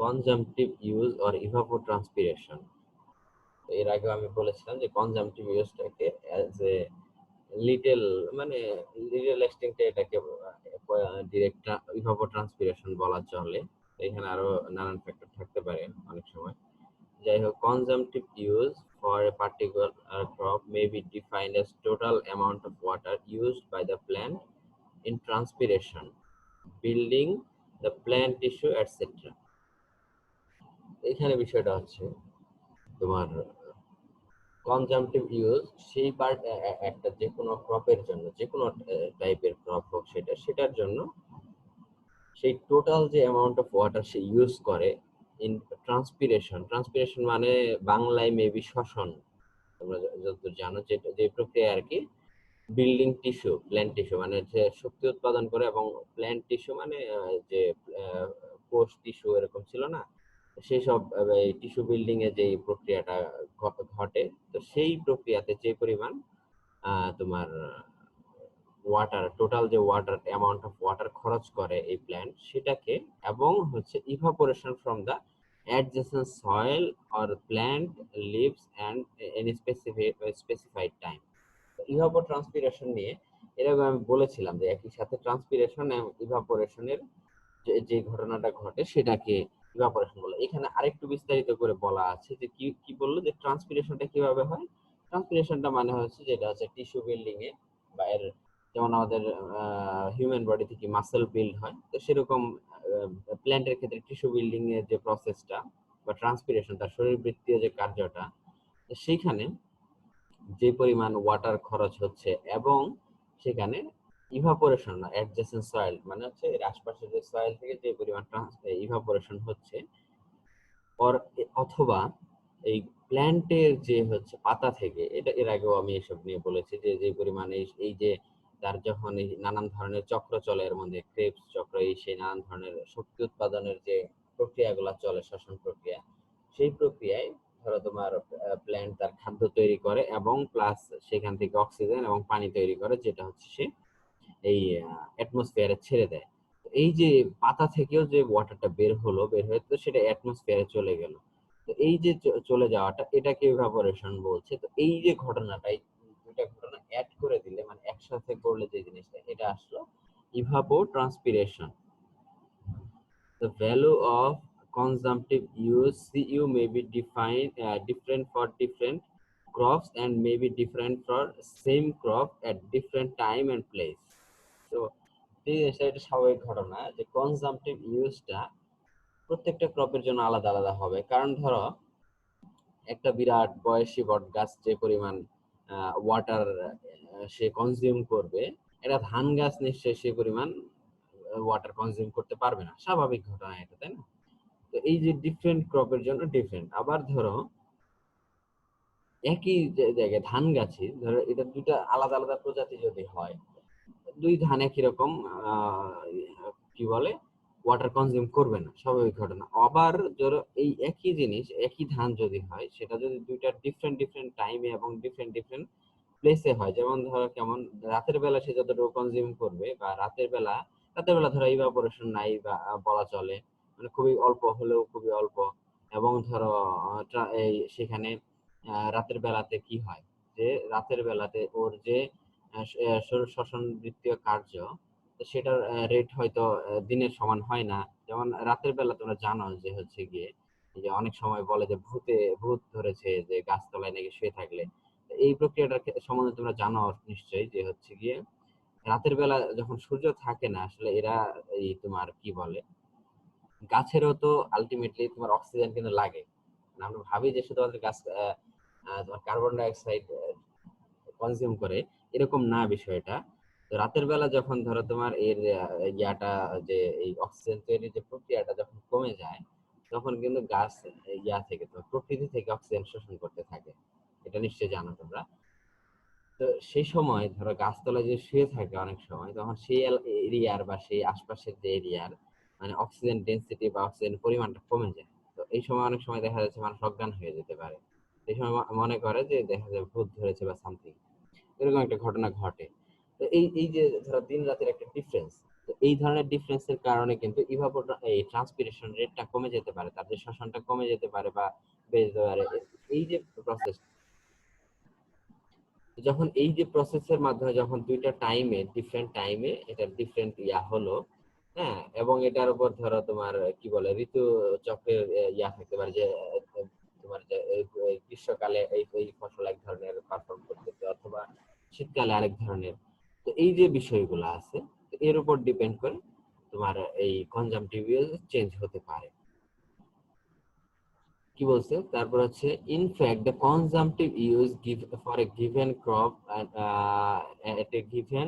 কনজাম্পটিভ use or ইভাপোট্রান্সপিরেশন। এর আগে আমি বলেছিলাম যে কনজাম্পটিভ ইউজটাকে অ্যাজ এ লিটল মানে লিটল এক্সটেন্টে এটাকে ডিরেক্ট ইভাপোট্রান্সপিরেশন বলা চলে। এখানে আরো নানান ফ্যাক্টর থাকতে পারে অনেক সময়। যাই হোক, কনজাম্পটিভ use for a particular crop may be defined as total amount of water used by the plant in transpiration, building the plant tissue, etc. এখানে বিষয়টা হচ্ছে তোমার কনজাম্পটিভ ইউজ সেই পার্ট একটা যে কোনো ক্রপের জন্য, যে কোনো টাইপের ক্রপ হোক সেটার জন্য সেই টোটাল যে amount of water say use করে ইন ট্রান্সপিরেশন মানে বাংলায় মেবি শ্বসন, তোমরা যতদূর জানো যে প্রক্রিয়া আর কি। বিল্ডিং টিস্যু, প্ল্যান্ট টিস্যু মানে যে শক্তি উৎপাদন করে, এবং প্ল্যান্ট টিস্যু মানে যে কোষ টিস্যু এরকম ছিল না, সেই সব টিস্যু বিল্ডিং এ যে প্রক্রিয়াটা ঘটে, তো সেই প্রক্রিয়াতে যে পরিমাণ তোমার ওয়াটার, টোটাল যে ওয়াটার অ্যামাউন্ট অফ ওয়াটার খরচ করে এই প্ল্যান্ট সেটাকে, এবং হচ্ছে evaporation from the adjacent soil or plant leaves and in specified time. ইভাপোট্রান্সপিরেশন নিয়ে এরকম আমি বলেছিলাম যে একই সাথে ট্রান্সপিরেশন এবং ইভাপোরেশনের যে ঘটনাটা ঘটে সেটাকে ইভাপোরেশন বলে। এখানে আরেকটু বিস্তারিত করে বলা আছে যে কি কি বললো যে ট্রান্সপিরেশনটা কিভাবে হয়। ট্রান্সপিরেশনটা মানে হচ্ছে যেটা হচ্ছে টিস্যু বিল্ডিং এ বা এর, যেমন আমাদের হিউম্যান বডি থেকে মাসেল বিল্ড হয়, তো সেরকম প্ল্যান্টের ক্ষেত্রে টিস্যু বিল্ডিং এর যে প্রসেসটা বা ট্রান্সপিরেশন, তার শরীরবৃত্তীয় যে কার্যটা, সেইখানে যে পরিমাণ ওয়াটার খরচ হচ্ছে এবং সেখানে ইভাপোরেশন না অ্যাডজেসেন্ট সয়েল মানে হচ্ছে এর আশপাশের যে সয়েল থেকে যে পরিমাণ ইভাপোরেশন হচ্ছে, অথবা এই প্ল্যান্টের যে হচ্ছে পাতা থেকে, এটা এর আগেও আমি এসব নিয়ে বলেছি যে যে পরিমাণে এই যে তার যখন এই নানান ধরনের চক্র চলে, এর মধ্যে ক্রেবস চক্র, এই সেই নানান ধরনের শক্তি উৎপাদনের যে প্রক্রিয়াগুলো চলে, শ্বসন প্রক্রিয়া, সেই প্রক্রিয়ায় ধরো তোমার প্ল্যান্ট তার খাদ্য তৈরি করে এবং প্লাস সেখান থেকে অক্সিজেন এবং পানি তৈরি করে, যেটা হচ্ছে সে এই অ্যাটমসফিয়ারে ছেড়ে দেয়। এই যে পাতা থেকেও যে ওয়াটারটা বের হয়ে তো সেটা অ্যাটমসফিয়ারে চলে গেল, তো এই যে চলে যাওয়াটা এটাকে ইভাপোরেশন বলছে। তো এই যে ঘটনাটাই, দুইটা ঘটনা অ্যাড করে দিলে মানে একসাথে করলে যে জিনিসটা, এটা আসলো ইভাপোট্রান্সপিরেশন। The value of consumptive use CU may be defined different for different crops and may be different for same crop at different time and place. So এটা স্বাভাবিক ঘটনা যে কনজাম্পটিভ ইউজটা প্রত্যেকটা ক্রপের জন্য আলাদা আলাদা হবে। কারণ ধরো একটা বিরাট বয়সী বট গাছ যে পরিমাণ ওয়াটার সে কনজিউম করবে, এটা ধান গাছ নিশ্চয়ই সে পরিমাণ ওয়াটার কনজিউম করতে পারবে না, স্বাভাবিক ঘটনা এটা, তাই না? তো এই যে ডিফারেন্ট ক্রপের জন্য ডিফারেন্ট। আবার ধরো একই জায়গায় ধান গাছে ধরো এটা দুইটা আলাদা আলাদা প্রজাতি যদি হয়, দুই ধান একই রকম কি বলে ওয়াটার কনজিউম করবে না, স্বাভাবিক ঘটনা। আবার ধরো এই একই জিনিস একই ধান যদি হয়, সেটা যদি দুইটা ডিফারেন্ট ডিফারেন্ট টাইমে এবং ডিফারেন্ট ডিফারেন্ট প্লেসে হয়, যেমন ধরো কেমন রাতের বেলা সে যতটুকু কনজিউম করবে, বা রাতের বেলা ধরো ইভাপোরেশন নাই বা বলা চলে, মানে খুবই অল্প হলেও খুবই অল্প। এবং ধরো এই সেখানে রাতের বেলাতে কি হয় যে রাতের বেলাতে ওর যে শ্বসন বৃত্তীয় কার্য, তো সেটার রেট হয়তো দিনের সমান হয় না। যেমন রাতের বেলা তোমরা জানো যে হচ্ছে গিয়ে যে অনেক সময় বলে যে ভূত ধরেছে যে গাছতলায় নাকি শুয়ে থাকলে, এই প্রক্রিয়াটার সম্বন্ধে তোমরা জানো নিশ্চয়ই যে হচ্ছে গিয়ে রাতের বেলা যখন সূর্য থাকে না, আসলে এরা এই তোমার কি বলে গাছেরও তো আলটিমেটলি তোমার অক্সিজেন কিন্তু লাগে। আমরা ভাবি যে শুধুমাত্র গাছ তোমার কার্বন ডাই অক্সাইড কনজিউম করে, এরকম না বিষয়টা। তো রাতের বেলা যখন ধরো তোমার এর ইয়াটা যে এই অক্সিজেন তৈরির যে প্রক্রিয়াটা যখন কমে যায়, তখন কিন্তু গাছ থেকে তো প্রকৃতি থেকে অক্সিজেন শোষণ করতে থাকে, এটা নিশ্চয়ই জানো তোমরা। তো সেই সময় ধরো গাছতলায় যে শুয়ে থাকে অনেক সময়, তখন সেই এরিয়ার বা সেই আশপাশের যে এরিয়ার মানে অক্সিজেন ডেন্সিটি বা অক্সিজেন পরিমাণটা কমে যায়। তো এই সময় অনেক সময় দেখা যাচ্ছে মানুষ অজ্ঞান হয়ে যেতে পারে, এই সময় মনে করে যে দেখা যায় ভূত ধরেছে বা সামথিং, এরকম একটা ঘটনা ঘটে। তো এই এই যে ধরো দিন রাতের একটা ডিফারেন্স, তো এই ধরনের ডিফারেন্সের কারণে কিন্তু এই ট্রান্সপিরেশন রেটটা কমে যেতে পারে, তার যে শোষণটা কমে যেতে পারে বা বেড়ে যেতে পারে। এই যে প্রসেস, যখন এই যে প্রসেসের মাধ্যমে যখন দুইটা টাইমে ডিফারেন্ট টাইমে এটা ডিফারেন্ট হলো, হ্যাঁ, এবং এটার উপর ধরো তোমার কি বলে ঋতু চক্রের থাকতে পারে যে তোমার যে এই গ্রীষ্মকালে এই এই ফসল এক ধরনের পারফর্ম করতেছে অথবা শীতকালে আরেক ধরনের। তো এই যে বিষয়গুলো আছে এর উপর ডিপেন্ড করে তোমার এই কনজাম্পটিভ ইউজ চেঞ্জ হতে পারে। কি বলছে তারপর হচ্ছে in fact the consumptive use give for a given crop at a given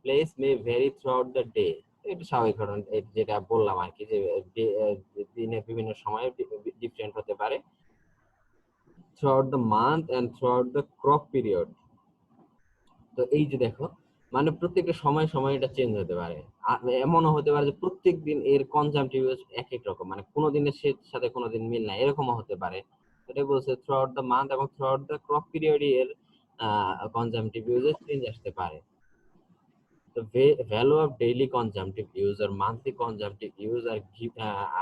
place may vary throughout the day. এটা স্বাভাবিক ঘটনা, যেটা বললাম আর কি, যে দিনে বিভিন্ন সময়ে ডিফারেন্ট হতে পারে throughout the month and throughout the crop period. তো এই যে দেখো, মানে প্রত্যেকটা সময় সময় এটা চেঞ্জ হতে পারে। এমনও হতে পারে যে প্রত্যেক দিন এর কনজাম্পটিভ এক এক রকম, মানে কোনো দিনের সাথে কোনো দিন মিল নাই, এরকমও হতে পারে। এটা বলছে থ্রু আউট দ্য মান্থ এবং through out the crop period এর কনজাম্পটিভ ইউজের চেঞ্জ আসতে পারে। The value of daily consumptive use or monthly consumptive use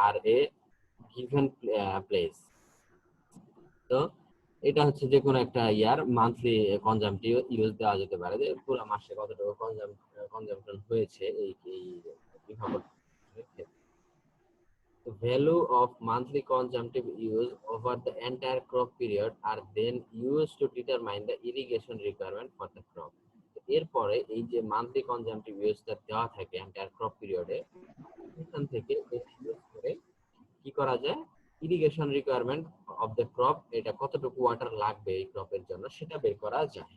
are a given place. তো এটা হচ্ছে যে কোনো একটা ইয়ার মান্থলি কনজাম্পটিভ ইউজ দেওয়া যেতে পারে, যে পুরো মাসে কতটুকু কনজাম্পশন হয়েছে এই এই evaporative ক্ষেত্রে। The value of monthly consumptive use over the entire crop period are then used to determine the irrigation requirement for the crop. এরপরে এই যে মান্থলি কনজাম্পটিভ ইউজটা দেওয়া থাকে এন্টায়ার ক্রপ পিরিয়ডে, এখান থেকে এটা ইউজ করে কি করা যায়, irrigation requirement of the crop, এটা কতটুকু ওয়াটার লাগবে এই ক্রপের জন্য সেটা বের করা যায়।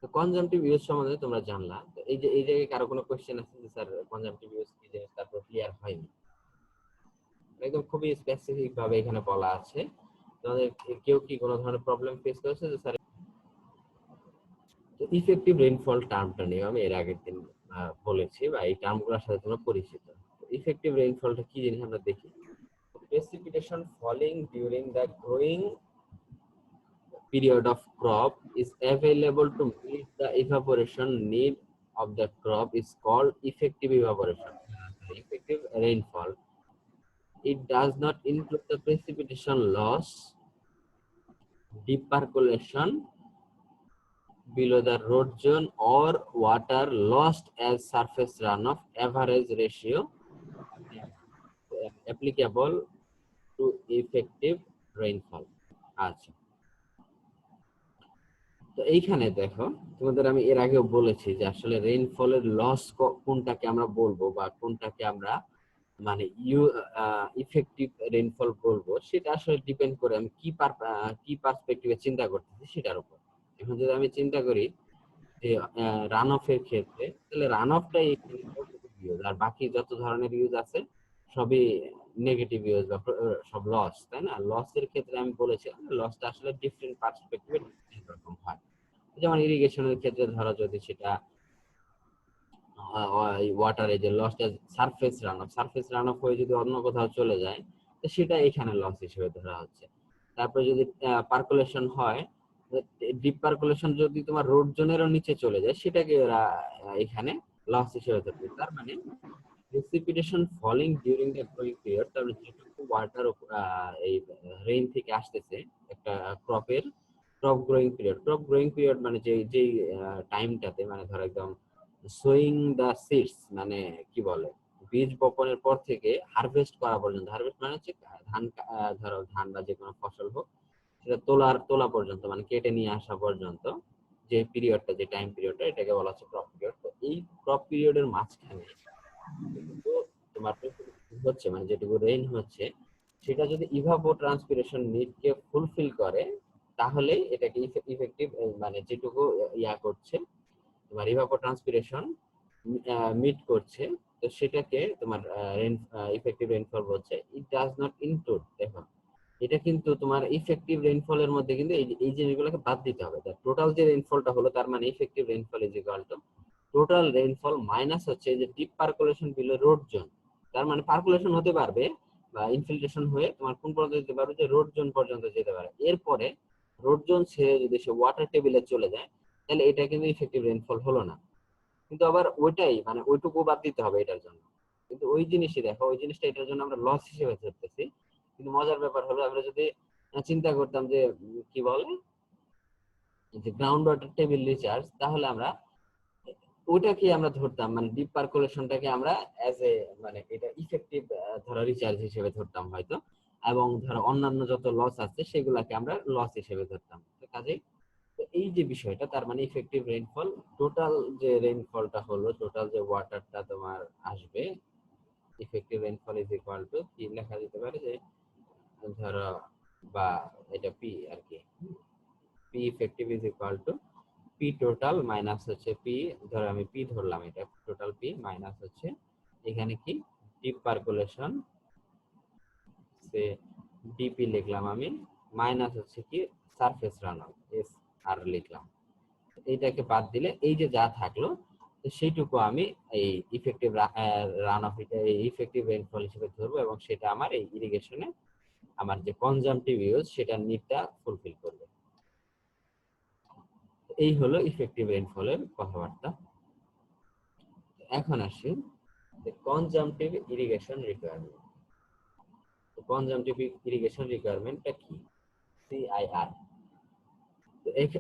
তো কনজাম্পটিভ ইউজ সম্বন্ধে তোমরা জানলা। তো এই যে এই জায়গায় কারো কোনো কোশ্চেন আছে যে স্যার কনজাম্পটিভ ইউজ কি জিনিস, তারপর ক্লিয়ার হয়নি? একদম খুবই স্পেসিফিক ভাবে এখানে বলা আছে। তোমাদের কেউ কি কোনো ধরনের প্রবলেম ফেস করেছে যে স্যার? তো ইফেক্টিভ রেইনফল টার্মটা নিয়ে আমি এর আগের দিন বলেছি, বা এই টার্মগুলোর সাথে তোমরা পরিচিত। ইফেক্টিভ রেইনফলটা কি জিনিস আমরা দেখি। Precipitation falling during the growing period of crop is available to meet the evaporation need of the crop is called effective evaporation. Effective rainfall. It does not include the precipitation loss, deep percolation below the root zone, or water lost as surface runoff. Average ratio applicable to effective rainfall. আচ্ছা, তো এইখানে দেখো, তোমাদের আমি এর আগেও বলেছি যে আসলে রেইনফলের লস কোনটাকে আমরা বলবো বা কোনটাকে আমরা মানে ইফেক্টিভ রেইনফল বলবো, সেটা আসলে ডিপেন্ড করে আমি কি পার্সপেক্টিভে চিন্তা করতেছি সেটার উপর। এখন যদি আমি চিন্তা করি যে রান অফের ক্ষেত্রে, তাহলে রান অফটাই ইউজ, আর বাকি যত ধরনের ইউজ আছে সবই নেগেটিভ ইউজ বা সব লস, তাই না? লসের ক্ষেত্রে আমি বলেছি লসটা আসলে ডিফারেন্ট পার্সপেক্টিভে ডিফারেন্ট রকম হয়। যেমন ইরিগেশনের ক্ষেত্রে ধরো যদি সেটা ওয়াটারে যে লসটা সারফেস রান অফ হয়ে যদি অন্য কোথাও চলে যায়, তো সেটা এখানে লস হিসেবে ধরা হচ্ছে। তারপরে যদি পার্কুলেশন হয়, ডিপ পার্কুলেশন যদি তোমার রোড জোনেরও নিচে চলে যায়, সেটাকে ওরা এখানে লস হিসেবে ধরবে। তার মানে precipitation falling during the growing period, তাহলে যেটুকু ওয়াটার এই রেইন থেকে আসতেছে একটা ক্রপ গ্রোয়িং পিরিয়ড মানে যেই টাইমটাতে, মানে ধরো একদম সোয়িং দা সিডস, মানে কি বলে বীজ বপনের পর থেকে হারভেস্ট করা পর্যন্ত। হারভেস্ট মানে হচ্ছে ধান, ধরো ধান বা যে কোনো ফসল হোক, সেটা তোলা পর্যন্ত, মানে কেটে নিয়ে আসা পর্যন্ত যে পিরিয়ডটা, যে টাইম পিরিয়ডটা, এটাকে বলা হচ্ছে ক্রপ পিরিয়ড। তো এই ক্রপ পিরিয়ডের মাঝখানে তোমার হচ্ছে, মানে যেটুকু রেইন হচ্ছে, সেটা যদি ইভাপো ট্রান্সপিরেশন নিডকে ফুলফিল করে, তাহলে এটাকে ইফেক্টিভ, মানে যেটুকু করছে তোমার ইভাপো ট্রান্সপিরেশন মিট করছে, তো সেটাকে তোমার ইফেক্টিভ রেইনফল বলছে। ইট ডাজ নট ইনক্লুড, দেখো এটা কিন্তু তোমার ইফেক্টিভ রেইনফলের মধ্যে কিন্তু এই জিনিসগুলোকে বাদ দিতে হবে। টোটাল যে রেইনফলটা হলো, তার মানে effective rainfall is equal two total rainfall minus হচ্ছে যে deep percolation below road zone. তার মানে পার্কুলেশন হতে পারবে বা ইনফিল্ট্রেশন হয়ে তোমার কোন পর্যন্ত যেতে পারবে, যে রোড জোন পর্যন্ত যেতে পারে। এরপরে রোড জোন ছেড়ে যদি সে ওয়াটার টেবিলে চলে যায়, তাহলে এটা কিন্তু ইফেক্টিভ রেইনফল হলো না। কিন্তু আবার ওইটাই মানে ওইটুকু বাদ দিতে হবে এটার জন্য। কিন্তু ওই জিনিসই দেখো, ওই জিনিসটা এটার জন্য আমরা লস হিসেবে ধরতেছি। কিন্তু মজার ব্যাপার হলো আমরা যদি চিন্তা করতাম যে কি বলে যে গ্রাউন্ড ওয়াটার টেবিল রিচার্জ, তাহলে আমরা ওটাকে আমরা ধরতাম মানে ডিপ পার্কুলেশনটাকে আমরা অ্যাজ এ মানে এটা ইফেক্টিভ ধরো রিচার্জ হিসেবে ধরতাম হয়তো, এবং ধরো অন্যান্য যত লস আছে সেগুলাকে আমরা লস হিসেবে ধরতাম। তো কাজেই তো এই যে বিষয়টা, তার মানে ইফেক্টিভ রেইনফল, টোটাল যে রেইনফলটা হলো, টোটাল যে ওয়াটারটা তোমার আসবে, effective rainfall is equal two কি লেখা যেতে পারে যে ধরো বা এটা পি আর কি, P effective is equal two P total minus হচ্ছে পি, ধরো আমি পি ধরলাম, এটা টোটাল পি মাইনাস হচ্ছে এখানে কি ডিপ পার্কুলেশন সে ডিপি লিখলাম আমি, মাইনাস হচ্ছে কি সারফেস রান অফ এস আর লিখলাম। এইটাকে বাদ দিলে এই যে যা থাকলো সেইটুকু আমি এই effective run of effective rainfall হিসেবে ধরবো, এবং সেটা আমার এই ইরিগেশনে আমার যে কনজাম্পটিভ ইউজ সেটার নিডটা ফুলফিল করবে। এই হলো ইফেক্টিভ রেইনফলের কথাবার্তা। এখন আসি consumptive irrigation requirement. Consumptive irrigation রিকোয়ারমেন্টটা কি? সিআইআর।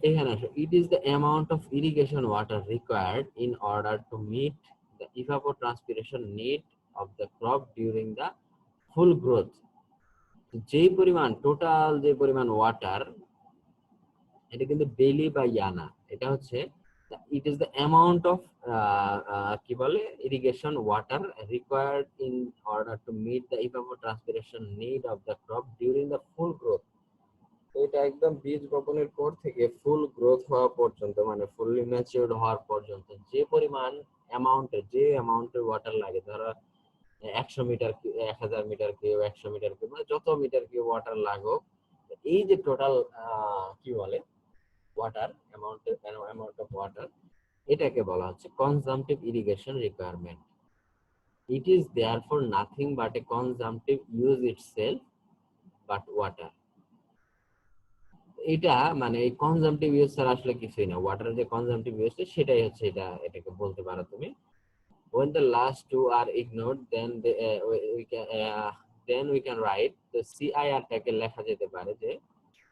এখানে আসো, it is the amount of irrigation water required in order to meet the evapotranspiration need of the crop during the full growth. যেই পরিমাণ টোটাল যে পরিমাণ ওয়াটার, এটা কিন্তু ডেইলি বা ইয়া না, এটা হচ্ছে it is the amount of কি বলে irrigation water required in order to meet the evapotranspiration need of the crop during the full growth. এটা একদম বীজ বপনের পর থেকে ফুল গ্রোথ হওয়া পর্যন্ত, মানে ফুললি ম্যাচিউরড হওয়ার পর্যন্ত যে পরিমাণ অ্যামাউন্টের ওয়াটার লাগে, ধরো 100 metre, 1000 metre cube, 100 metre cube, মানে যত মিটার কিউব ওয়াটার লাগুক, এই যে টোটাল কি বলে ওয়াটার অ্যামাউন্ট অফ ওয়াটার, এটাকে বলা হচ্ছে কনজাম্পটিভ irrigation requirement. It is therefore nothing but A কনজাম্পটিভ use itself but water. এটা মানে এই কনজাম্পটিভ ইউজ ছাড়া আসলে কিছুই না, ওয়াটারের যে কনজাম্পটিভ ইউজ সেটাই হচ্ছে এটাকে বলতে পারো তুমি। when the last two are ignored, then we can write the CIR টাকে লেখা যেতে পারে যে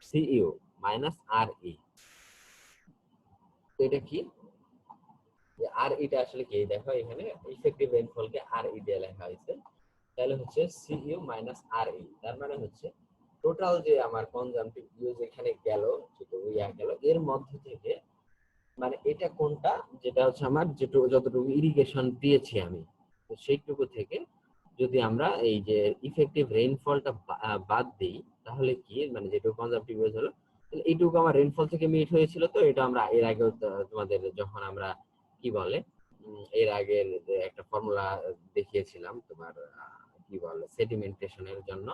CU minus RE। তো এটা কি, আর এটা আসলে কি দেখো, এখানে ইফেক্টিভ রেইনফলকে RE দিয়ে লেখা হয়েছে, তাহলে হচ্ছে CU minus RE, তার মানে হচ্ছে টোটাল যে আমার কনজাম্পটিভ ইউজ এখানে গেল, যেটা গেল এর মধ্যে থেকে, মানে এটা কোনটা, যেটা হচ্ছে আমার যতটুকু ইরিগেশন দিয়েছি আমি, তো সেইটুকু থেকে যদি আমরা এই যে ইফেক্টিভ রেইনফলটা বাদ দিই, তাহলে কি মানে যেটুকু কনজাম্পটিভ ইউজ হলো, তাহলে এইটুকু আমার রেইনফল থেকে মিট হয়েছিল। তো এটা আমরা এর আগেও তোমাদের যখন আমরা কি বলে এর আগের একটা ফর্মুলা দেখিয়েছিলাম তোমার কি বলে সেডিমেন্টেশনের জন্য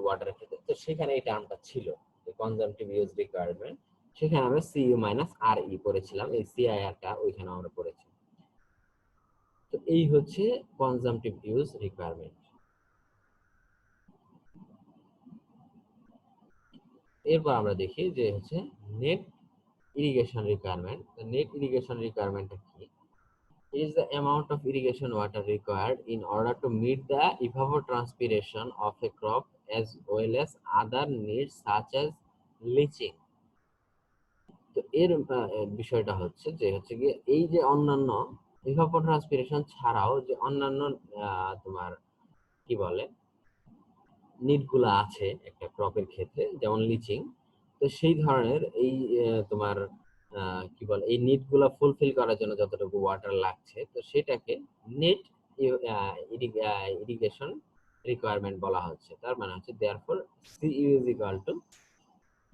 ওয়াটারের ক্ষেত্রে, তো সেখানে এই টার্মটা ছিল কনজাম্পটিভ ইউজ রিকোয়ারমেন্ট, সেখানে আমরা সিইউ মাইনাস আর ই পড়েছিলাম, এই সিআইআরটা ওইখানে আমরা পড়েছি। তো এই হচ্ছে কনজাম্পটিভ ইউজ রিকোয়ারমেন্ট। এরপর আমরা দেখি যে হচ্ছে net irrigation requirement. Net irrigation রিকোয়ারমেন্টটা কি? Is the amount of irrigation water required in order to meet the evapotranspiration of a crop as well as other needs such as leaching। তো এর বিষয়টা হচ্ছে যে হচ্ছে গিয়ে এই যে অন্যান্য ইভাপোট্রান্সপিরেশন ছাড়াও যে অন্যান্য তোমার কি বলে নিড গুলা আছে একটা ক্রপের ক্ষেত্রে, যেমন লিচিং, তো সেই ধরনের এই তোমার কি বলে এই নিড গুলা ফুলফিল করার জন্য যতটুকু ওয়াটার লাগছে, তো সেটাকে নেট ইরিগেশন রিকোয়ারমেন্ট বলা হচ্ছে। তার মানে হচ্ছে therefore CU is equal to,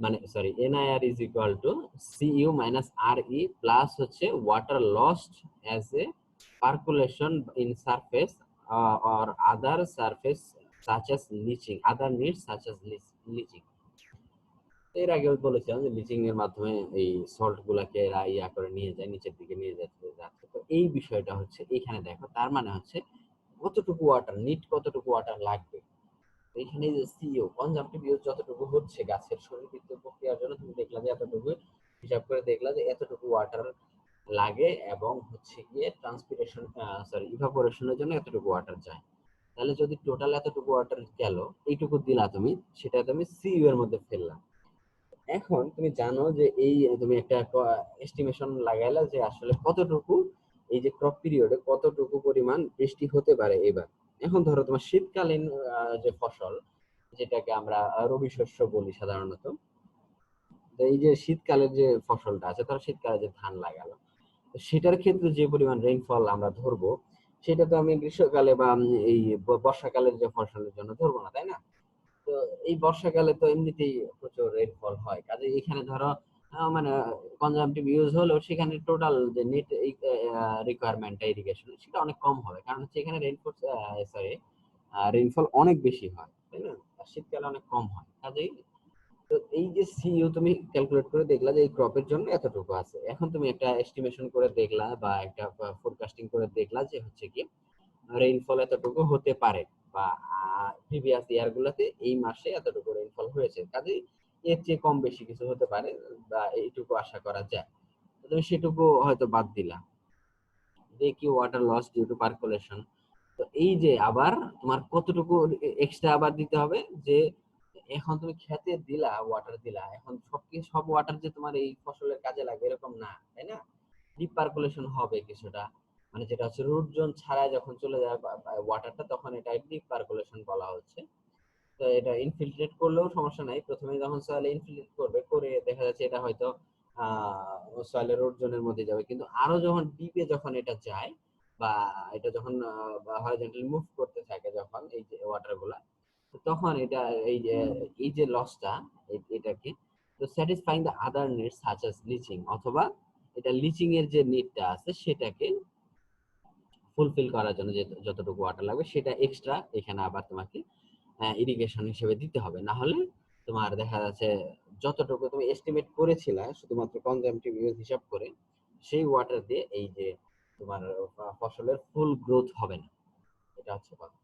মানে sorry NIR is equal to CU minus R E plus হচ্ছে water lost as a percolation in surface or other surface such as leaching, other needs such as leaching. এর আগে বলেছিলাম যে lynching এর মাধ্যমে এই salt গুলাকে এরা ইয়া করে নিয়ে যায়, নিচের দিকে নিয়ে যাচ্ছে। তো এই বিষয়টা হচ্ছে এখানে দেখো, তার মানে হচ্ছে কতটুকু ওয়াটার নিড, কতটুকু ওয়াটার লাগবে। এখানে যে সিও কনজাম্পটিভ ইউজ যতটুকু হচ্ছে গাছের শরীরবৃত্তীয় প্রক্রিয়ার জন্য, তুমি দেখলা যে এতটুকু হিসাব করে দেখলা যে এতটুকু ওয়াটার লাগে এবং হচ্ছে গিয়ে ট্রান্সপিরেশন ইভাপোরেশনের জন্য এতটুকু ওয়াটার যায়। তাহলে যদি টোটাল এতটুকু ওয়াটার গেল, এইটুকু দিলা তুমি, সেটা তুমি সিইউ এর মধ্যে ফেললা। এখন তুমি জানো যে এই তুমি একটা এস্টিমেশন লাগাইলা যে আসলে কতটুকু এই যে ক্রপ পিরিয়ডে কতটুকু পরিমাণ বৃষ্টি হতে পারে এবার। এখন ধরো তোমার শীতকালীন যে ফসল, যেটাকে আমরা রবি শস্য বলি সাধারণত, তো এই যে শীতকালের যে ফসলটা আছে, ধরো শীতকালে যে ধান লাগালো, তো সেটার ক্ষেত্রে যে পরিমাণ রেইনফল আমরা ধরবো, সেটা তো আমি গ্রীষ্মকালে বা এই বর্ষাকালের যে ফসলের জন্য ধরবো না, তাই না? তো এই বর্ষাকালে তো এমনিতেই প্রচুর রেইনফল হয়, কাজে এখানে ধরো মানে কনজাম্পটিভ ইউজ হলেও সেখানে টোটাল যে নেট রিকোয়ারমেন্টটা ইরিগেশন সেটা অনেক কম হবে, কারণ হচ্ছে এখানে রেইনফল অনেক বেশি হয়, তাই না? আর শীতকালে অনেক কম হয়, কাজেই তো এই যে সিইউ তুমি ক্যালকুলেট করে দেখলা যে এই ক্রপের জন্য এতটুকু আছে। এখন তুমি একটা এস্টিমেশন করে দেখলা বা একটা ফোরকাস্টিং করে দেখলা যে হচ্ছে কি রেইনফল এতটুকু হতে পারে, বা প্রিভিয়াস ইয়ার গুলোতে এই মাসে এতটুকু রেইনফল হয়েছে, কাজেই এর চেয়ে কম বেশি কিছু হতে পারে বা এইটুকু আশা করা যায়। তো তুমি সেটুকু হয়তো বাদ দিলা। দেখি water loss due to percolation, তো এই যে আবার তোমার কতটুকু এক্সট্রা আবার দিতে হবে, যে এখন তুমি খেতে দিলা ওয়াটার দিলা, এখন সব ওয়াটার যে তোমার এই ফসলের কাজে লাগে এরকম না, তাই না? ডিপ পার্কুলেশন হবে কিছুটা, মানে যেটা হচ্ছে রুট জোন ছাড়া যখন চলে যায় ওয়াটারটা, তখন এটা ডিপ পার্কুলেশন বলা হচ্ছে। তো এটা ইনফিল্ট্রেট করলেও সমস্যা নাই, প্রথমে যখন সয়েলে ইনফিল্ট্রেট করবে, করে দেখা যাচ্ছে এটা হয়তো সয়েলের রুট জোনের মধ্যে যাবে, কিন্তু আরো যখন ডিপে যখন এটা যায়, বা এটা যখন হরাইজন্টালি মুভ করতে থাকে যখন এই যে ওয়াটার গুলা, তখন এটা এই যে লসটা এটাকে, তো satisfying the other needs such as lynching, অথবা এটা লিচিং এর যে নিডটা আছে সেটাকে ফুলফিল করার জন্য যে যতটুকু ওয়াটার লাগবে সেটা এক্সট্রা এখানে আবার তোমাকে ইরিগেশন হিসেবে দিতে হবে, না হলে তোমার দেখা যাচ্ছে যতটুকু তুমি এস্টিমেট করেছিলে শুধুমাত্র কনজাম্পটিভ ইউজ হিসাব করে, সেই ওয়াটার দিয়ে এই যে তোমার ফসলের ফুল গ্রোথ হবে না। এটা হচ্ছে কথা।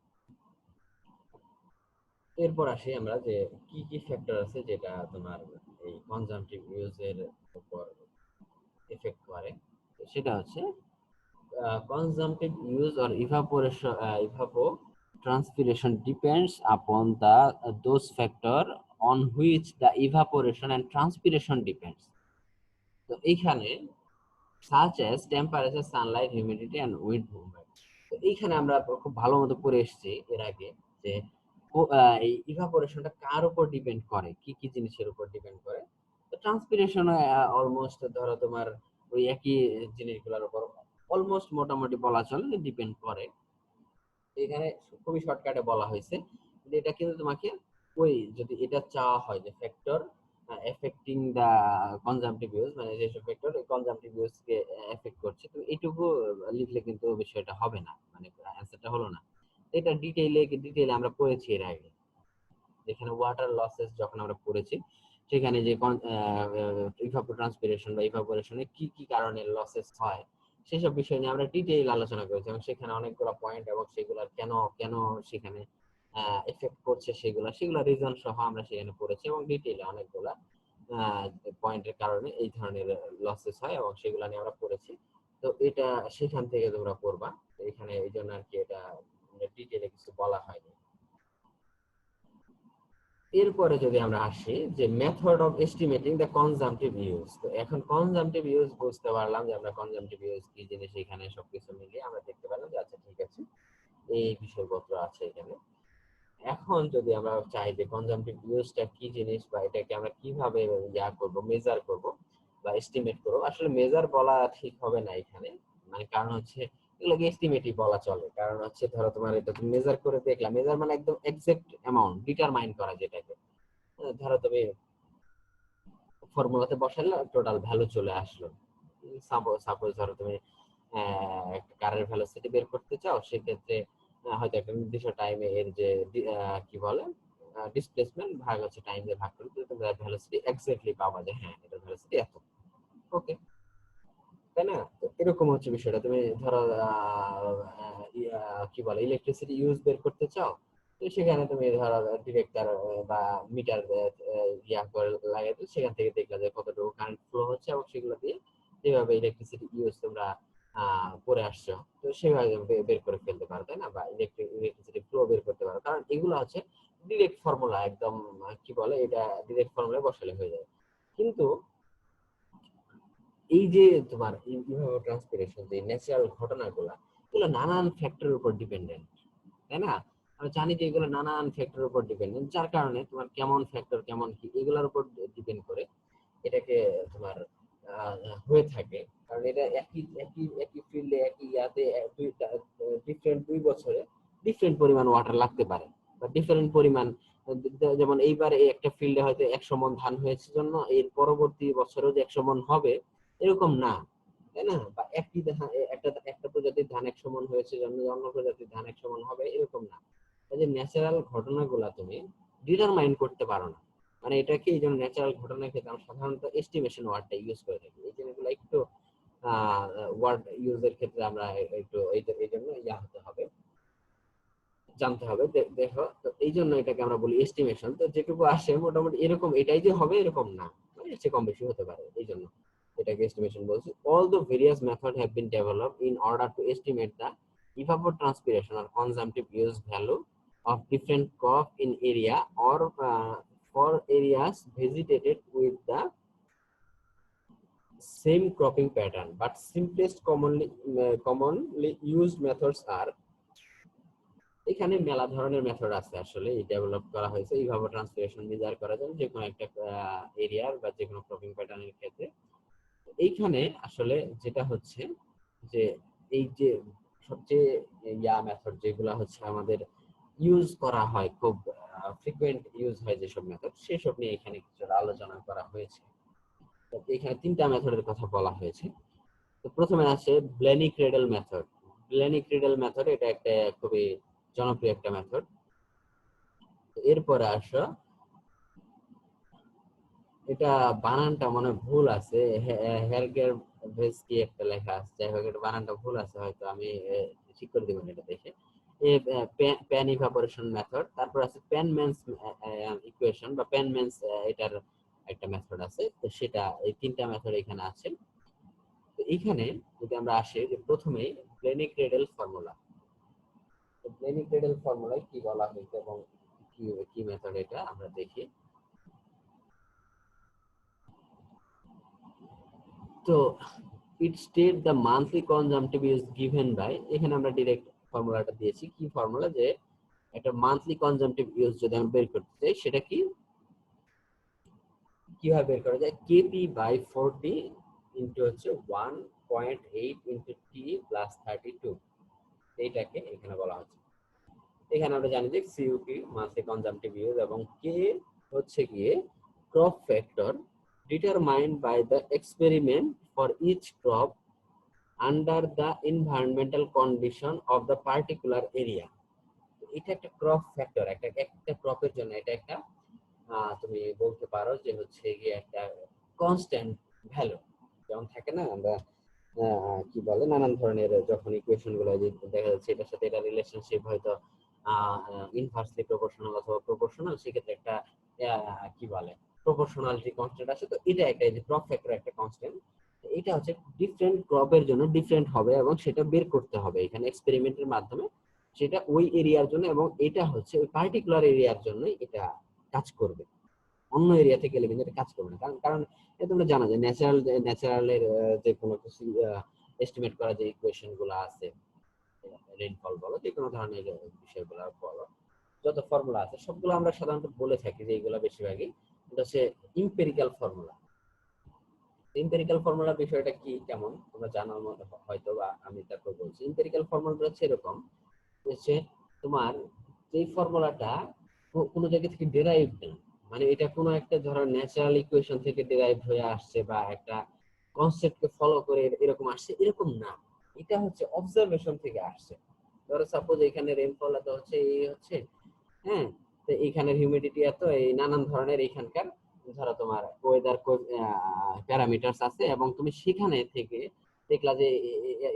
এরপর আসি আমরা যে কি কি ফ্যাক্টর আছে যেটা তোমার এই কনজাম্পটিভ ইউজ এর উপর এফেক্ট করে। তো সেটা হচ্ছে consumptive use or evapotranspiration depends upon those factor on which the evaporation and transpiration depends. তো এইখানে such as temperature, sunlight, humidity and wind movement. তো এইখানে আমরা খুব ভালো মতো পড়ে এসেছি এর আগে যে এই ইভাপোরেশনটা কার উপর ডিপেন্ড করে, কি কি জিনিসের উপর ডিপেন্ড করে। তো ট্রান্সপিরেশন অলমোস্ট ধরো তোমার ওই একই জিনিসগুলোর উপর অলমোস্ট মোটামুটি বলা চলে যে ডিপেন্ড করে। এখানে খুবই শর্টকাটে বলা হয়েছে যে এটা কিন্তু তোমাকে ওই যদি এটা চাওয়া হয় যে ফ্যাক্টর এফেক্টিং দা কনজাম্পটিভ ইউজ, মানে যেসব ফ্যাক্টর কনজাম্পটিভ ইউজ কে এফেক্ট করছে, তো এইটুকু লিখলে কিন্তু বিষয়টা হবে না, মানে অ্যান্সারটা হলো না। এটা ডিটেইলে আমরা পড়েছি এর আগে, যেখানে ওয়াটার লসেস যখন আমরা পড়েছি, সেখানে যে ইভাপোট্রান্সপিরেশন বা ইভাপোরেশনে কি কি কারণে লসেস হয় সেসব বিষয় নিয়ে আমরা ডিটেইল আলোচনা করেছি, এবং সেখানে অনেকগুলো পয়েন্ট এবং সেগুলো কেন কেন সেখানে এফেক্ট করছে সেগুলা রিজন সহ আমরা সেখানে পড়েছি, এবং ডিটেইলে অনেকগুলা পয়েন্টের কারণে এই ধরনের লসেস হয় এবং সেগুলা নিয়ে আমরা পড়েছি। তো এটা সেখান থেকে তোমরা পড়বা, তো এখানে এই জন্য আর কি এটা ডিটেইলে কিছু বলা হয়নি। এরপরে যদি আমরা আসি যে method of estimating the consumptive use, তো এখন কনজাম্পটিভ ইউজ বুঝতে পারলাম যে আমরা কনজাম্পটিভ ইউজ কি জিনিস, এখানে সবকিছু মিলিয়ে আমরা দেখতে পেলাম যে আচ্ছা ঠিক আছে এই বিষয়পত্র আছে এখানে। এখন যদি আমরা চাই যে কনজাম্পটিভ ইউজটা কি জিনিস বা এটাকে আমরা কিভাবে করব, মেজার করব বা এস্টিমেট করব, আসলে মেজার বলা ঠিক হবে না এখানে, মানে কারণ হচ্ছে এগুলোকে এস্টিমেটই বলা চলে, কারণ হচ্ছে ধরো তোমার এটা তুমি মেজার করে দেখলা, মেজার মানে একদম এক্সাক্ট অ্যামাউন্ট ডিটারমাইন করা, যেটাকে ধরো তুমি ফর্মুলাতে বসালে টোটাল ভ্যালু চলে আসলো। সাপোজ ধরো তুমি একটা কারের ভেলোসিটি বের করতে চাও, সেক্ষেত্রে হয়তো একটা নির্দিষ্ট টাইমে এর যে কি বলে ডিসপ্লেসমেন্ট ভাগ হচ্ছে টাইম দিয়ে ভাগ করলে তুমি ভেলোসিটি এক্স্যাক্টলি পাবা যে হ্যাঁ এটা ভেলোসিটি এত, ওকে, তাই না? তো এরকম হচ্ছে বিষয়টা, তুমি ধরো কি বলে ইলেকট্রিসিটি ইউজ বের করতে চাও, তো সেখানে তুমি ধরো ডিরেক্টর বা মিটার করে লাগাই দিলে সেখান থেকে দেখলা যে কতটুকু কারেন্ট ফ্লো হচ্ছে, এবং সেগুলো দিয়ে যেভাবে ইলেকট্রিসিটি ইউজ তোমরা পড়ে আসছো, তো সেভাবে বের করে ফেলতে পারো, তাই না? বা ইলেকট্রিসিটি ফ্লো বের করতে পারো, কারণ এগুলো হচ্ছে ডিরেক্ট ফর্মুলা, একদম কি বলে এটা, ডিরেক্ট ফর্মুলায় বসালে হয়ে যাবে। কিন্তু এই যে তোমার ট্রান্সপিরেশন, যে ন্যাচারাল ঘটনাগুলো, এগুলো নানান ফ্যাক্টরের উপর ডিপেন্ডেন্ট, তাই না? আমরা জানি যে এগুলো নানান ফ্যাক্টরের উপর ডিপেন্ডেন্ট, যার কারণে তোমার কেমন ফ্যাক্টর কেমন কি এগুলোর উপর ডিপেন্ড করে এটাকে তোমার হয়ে থাকে। কারণ এটা একই একই একই ফিল্ডে একই ইয়াতে ডিফারেন্ট 2 বছরে ডিফারেন্ট পরিমাণ ওয়াটার লাগতে পারে, বা ডিফারেন্ট পরিমাণ, যেমন এইবার এই একটা ফিল্ডে হয়তো 100 মণ ধান হয়েছে জন্য এর পরবর্তী বছরেও যে 100 মণ হবে এরকম না, তাই না? বা একই একটা একটা প্রজাতির ধান 100 মণ হয়েছে জন্য অন্য প্রজাতির ধান 100 মণ হবে এরকম না। এই যে ন্যাচারাল ঘটনাগুলা তুমি ডিটারমাইন করতে পারো না, মানে এটাকে এই জন্য ন্যাচারাল ঘটনার ক্ষেত্রে আমরা সাধারণত এস্টিমেশন ওয়ার্ডটা ইউজ করে থাকি। এই জিনিসগুলো একটু ওয়ার্ড ইউজের ক্ষেত্রে আমরা একটু এই জন্য ইয়া হতে হবে, জানতে হবে। দেখো, তো এই জন্য এটাকে আমরা বলি এস্টিমেশন। তো যেটুকু আসে মোটামুটি এরকম, এটাই যে হবে এরকম না, মানে এর চেয়ে কম বেশি হতে পারে, এই জন্য এটাকে এস্টিমেশন বলছি। All the various method have been developed in order two estimate the evapotranspiration or consumptive use value of different crop in area, or for areas vegetated with the same cropping pattern, but simplest commonly used methods are, এখানে মেলা ধরনের method আছে আসলে এই develop করা হয়েছে এইভাবে transpiration measure করার জন্য যে কোনো একটা এরিয়ার বা যে কোনো ক্রপিং প্যাটার্নের ক্ষেত্রে। এইখানে আসলে যেটা হচ্ছে যে এই যে সবচেয়ে মেথড যেগুলো হচ্ছে আমাদের ইউজ করা হয়, খুব ফ্রিকোয়েন্ট ইউজ হয় যেসব মেথড, সেসব নিয়ে এখানে কিছু আলোচনা করা হয়েছে। তো এখানে 3টা মেথডের কথা বলা হয়েছে। তো প্রথমে আছে ব্লেনি ক্রেডল মেথড। ব্লেনি ক্রেডল মেথড এটা একটা খুবই জনপ্রিয় একটা মেথড। এরপরে আসো, এটা বানানটা মনে ভুল আছে, হেরগের ভেস কি একটা লেখা আছে, যাই হোক এটা বানানটা ভুল আছে, হয়তো আমি ঠিক করে দেবো এটা দেখে। প্যান ইভাপোরেশন মেথড, তারপর আছে প্যানম্যানস ইকুয়েশন বা প্যানম্যানস, এটার একটা মেথড আছে। তো সেটা, এই 3টা মেথড এখানে আছে। তো এখানে যদি আমরা আসি যে প্রথমে ব্লেনি ক্রেডল ফর্মুলা, তো ব্লেনি ক্রেডল ফর্মুলায় কি বলা হয়েছে এবং কি কি মেথড এটা আমরা দেখি। তো it state the monthly consumptive use given by, এখানে আমরা ডিরেক্ট ফর্মুলাটা দিয়েছি। কি ফর্মুলা, যে একটা মান্থলি কনজাম্পটিভ ইউজ যদি আমরা বের করতে চাই সেটা কি কিভাবে বের করা যায়, কেপি বাই 40 ইন্টু হচ্ছে 1.8 ইন্টু টি প্লাস 32, এইটাকে এখানে বলা হচ্ছে। এখানে আমরা জানি যে সিইউপি মান্থলি কনজাম্পটিভ ইউজ এবং কে হচ্ছে গিয়ে crop factor determined by the experiment for each crop under the environmental condition of the particular area. এটা একটা ক্রপ ফ্যাক্টর, একটা একটা ক্রপের জন্য এটা একটা তুমি বলতে পারো যে হচ্ছে গিয়ে একটা কনস্ট্যান্ট ভ্যালু। যেমন থাকে না আমরা কি বলে নানান ধরনের যখন ইকুয়েশন গুলো দেখা যাচ্ছে এটার সাথে এটা রিলেশনশিপ হয়তো ইনভার্সলি প্রপোর্শনাল অথবা প্রপোর্শনাল, সেক্ষেত্রে একটা কি বলে প্রপোর্শনালিটি কনস্ট্যান্ট আছে। তো এটা একটা, এই যে ক্রপ ফ্যাক্টর একটা কনস্ট্যান্ট, এটা হচ্ছে ডিফারেন্ট ক্রপের জন্য ডিফারেন্ট হবে এবং সেটা বের করতে হবে এখানে এক্সপেরিমেন্টের মাধ্যমে, সেটা ওই এরিয়ার জন্য, এবং এটা হচ্ছে ওই পার্টিকুলার এরিয়ার জন্য এটা কাজ করবে, অন্য এরিয়া থেকে গেলে কিন্তু এটা কাজ করবে না। কারণ কারণ তোমরা জানো যে ন্যাচারালের যে কোনো কিছু এস্টিমেট করা যে ইকুয়েশন গুলো আছে, রেইনফল বলো যে কোনো ধরনের বিষয়গুলো বলো, যত ফর্মুলা আছে সবগুলো আমরা সাধারণত বলে থাকি যে এইগুলো বেশিরভাগই এটা হচ্ছে ইম্পেরিক্যাল ফর্মুলা। এম্পিরিক্যাল ফর্মুলার বিষয়টা কি কেমন তোমরা জানার মতো হয়তো, বা আমি তারপর বলছি। এম্পিরিক্যাল ফর্মুলাটা হচ্ছে এরকম, হচ্ছে তোমার যে ফর্মুলাটা কোনো জায়গা থেকে ডেরাইভ না, মানে এটা কোনো একটা ধরো ন্যাচারাল ইকুয়েশন থেকে ডেরাইভ হয়ে আসছে বা একটা কনসেপ্টকে ফলো করে এরকম আসছে এরকম না, এটা হচ্ছে অবজারভেশন থেকে আসছে। ধরো সাপোজ এখানে রেইনফল এত হচ্ছে, এই হচ্ছে, হ্যাঁ, তো এখানের হিউমিডিটি এত, এই নানান ধরনের এখানকার ধরো তোমার ওয়েদার প্যারামিটারস আছে, এবং তুমি সেখানে থেকে দেখলা যে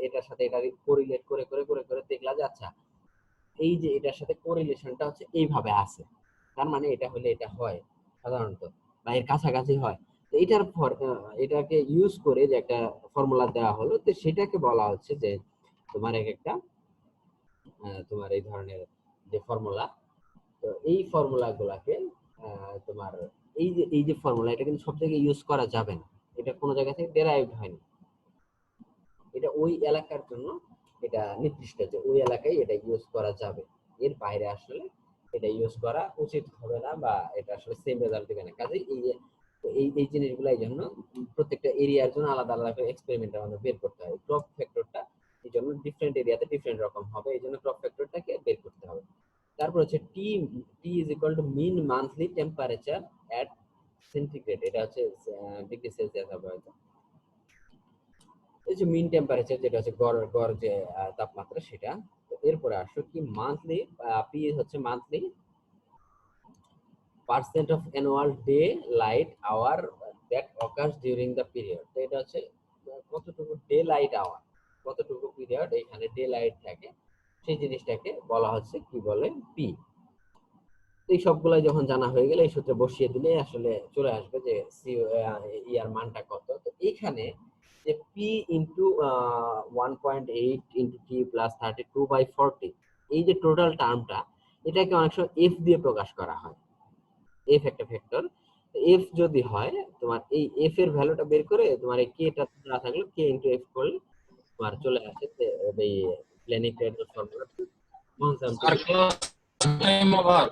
এটার সাথে এটা কোরিলেট করে করে করে করে দেখলা যে আচ্ছা এই যে এটার সাথে কোরিলেশনটা হচ্ছে এইভাবে আছে, তার মানে এটা হলে এটা হয় সাধারণত, বা এর কাছাকাছি হয়। এটাকে ইউজ করে যে একটা ফর্মুলা দেওয়া হলো, তো সেটাকে বলা হচ্ছে যে তোমার একটা তোমার এই ধরনের যে ফর্মুলা, তো এই ফর্মুলা গুলাকে তোমার এই যে ফর্মুলা, এটা কিন্তু সব জায়গায় ইউজ করা যাবে না, এটা কোনো জায়গা থেকে ডেরাইভড হয়নি, এটা ওই এলাকার জন্য এটা নির্দিষ্ট যে ওই এলাকায় এটা ইউজ করা যাবে, এর বাইরে আসলে এটা ইউজ করা উচিত হবে না, বা এটা আসলে সেম রেজাল্ট দেবে না। কাজে এই জিনিসগুলো এই জন্য প্রত্যেকটা এরিয়ার জন্য আলাদা আলাদা করে এক্সপেরিমেন্ট আমাদের বের করতে হয়। ক্রপ ফ্যাক্টরটা এই জন্য ডিফারেন্ট এরিয়াতে ডিফারেন্ট রকম হবে, এই জন্য ক্রপ ফ্যাক্টরটাকে বের করতে হবে। তারপর হচ্ছে T T is equal to mean monthly temperature at centigrade, এটা হচ্ছে ডিগ্রি সেলসিয়াস হবে হয়তো। এই যে মিন টেম্পারেচার যেটা হচ্ছে গড় গড় যে তাপমাত্রা সেটা। তো এরপরে আসো কি মান্থলি, পি হচ্ছে monthly percent of annual daylight hour that occurs during the period. তো এটা হচ্ছে কতটুকু ডে লাইট আওয়ার, কতটুকু পিরিয়ড এখানে ডে লাইট থাকে, সেই জিনিসটাকে বলা হচ্ছে কি বলে পি। এই সবগুলাই যখন জানা হয়ে গেলে এই সূত্রে বসিয়ে দিলে আসলে চলে আসবে যে ইয়ার মানটা কত। তো এইখানে যে P into 1.8 into T plus 32/40, এই যে টোটাল টার্মটা, এটাকে অনেক সময় এফ দিয়ে প্রকাশ করা হয়। এফ একটা ভেক্টর, এফ যদি হয় তোমার এই এফ এর ভ্যালুটা বের করে তোমার এই কে টা দেওয়া থাকলে কে ইন্টু এফ করলে তোমার চলে আসে এই প্ল্যানেটারি ফর্মুলা আর কনজাম্পটিভ। Class time over.